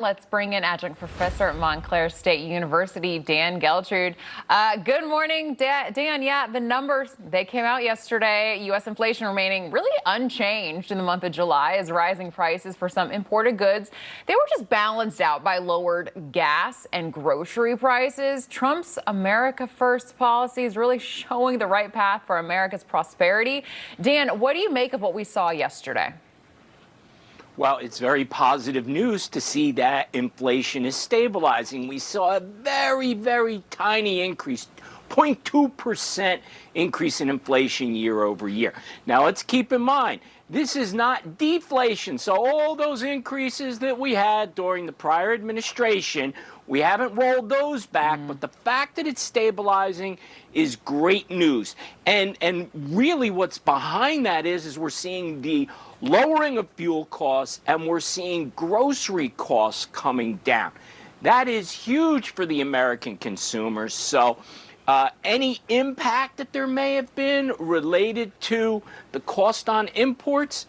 Let's bring in adjunct professor at Montclair State University, Dan Geltrude. Good morning, Dan. Yeah, the numbers, they came out yesterday. U.S. inflation remaining really unchanged in the month of July as rising prices for some imported goods. They were just balanced out by lowered gas and grocery prices. Trump's America First policy is really showing the right path for America's prosperity. Dan, what do you make of what we saw yesterday? Well, it's very positive news to see that inflation is stabilizing. We saw a very, very tiny increase, 0.2% increase in inflation year over year. Now, let's keep in mind, this is not deflation. So all those increases that we had during the prior administration, we haven't rolled those back, but the fact that it's stabilizing is great news. And really what's behind that is we're seeing the lowering of fuel costs and we're seeing grocery costs coming down. That is huge for the American consumers. So any impact that there may have been related to the cost on imports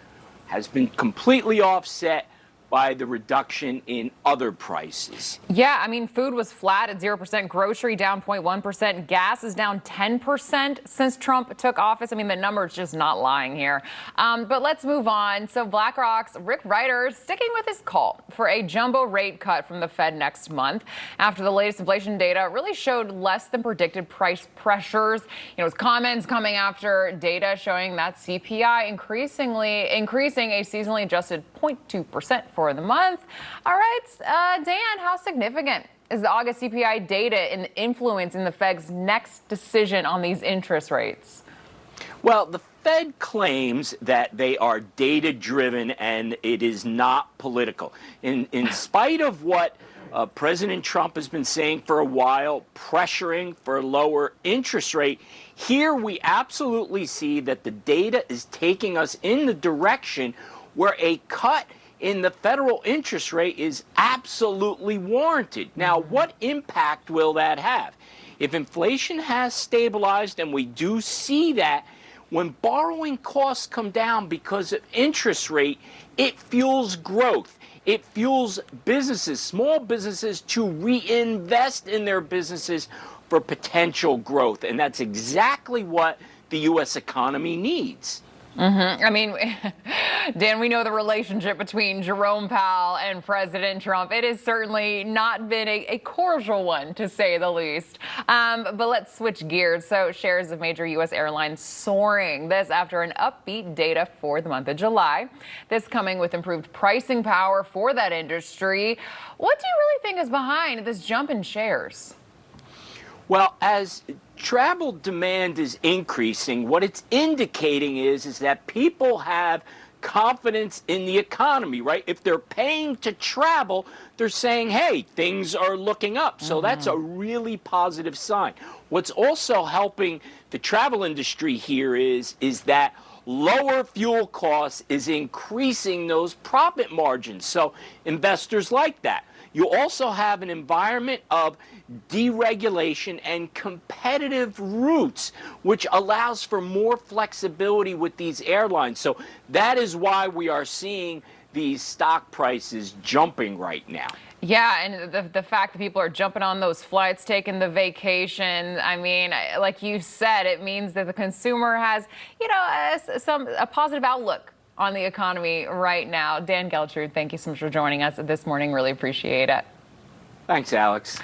has been completely offset by the reduction in other prices. Yeah, I mean, food was flat at 0%, grocery down 0.1%, gas is down 10% since Trump took office. I mean, the number's just not lying here. But let's move on. So BlackRock's Rick Ryder sticking with his call for a jumbo rate cut from the Fed next month after the latest inflation data really showed less than predicted price pressures. You know, his comments coming after data showing that CPI increasing a seasonally adjusted 0.2% for the month. All right, Dan, how significant is the August CPI data in influence in the Fed's next decision on these interest rates? Well, the Fed claims that they are data-driven and it is not political. In spite of what President Trump has been saying for a while, pressuring for a lower interest rate, here we absolutely see that the data is taking us in the direction where a cut in the federal interest rate is absolutely warranted. Now, what impact will that have? If inflation has stabilized, and we do see that, when borrowing costs come down because of interest rate, it fuels growth. It fuels businesses, small businesses, to reinvest in their businesses for potential growth. And that's exactly what the U.S. economy needs. I mean, Dan, we know the relationship between Jerome Powell and President Trump. It has certainly not been a cordial one, to say the least. But let's switch gears. So shares of major U.S. airlines soaring. This after an upbeat data for the month of July. This coming with improved pricing power for that industry. What do you really think is behind this jump in shares? Well, as travel demand is increasing, what it's indicating is that people have confidence in the economy, right? If they're paying to travel, they're saying, hey, things are looking up. So that's a really positive sign. What's also helping the travel industry here is that lower fuel costs is increasing those profit margins. So investors like that. You also have an environment of deregulation and competitive routes, which allows for more flexibility with these airlines. So that is why we are seeing these stock prices jumping right now. Yeah, and the fact that people are jumping on those flights, taking the vacation, I mean, like you said, it means that the consumer has, you know, a positive outlook on the economy right now. Dan Geltrude, thank you so much for joining us this morning. Really appreciate it. Thanks, Alex.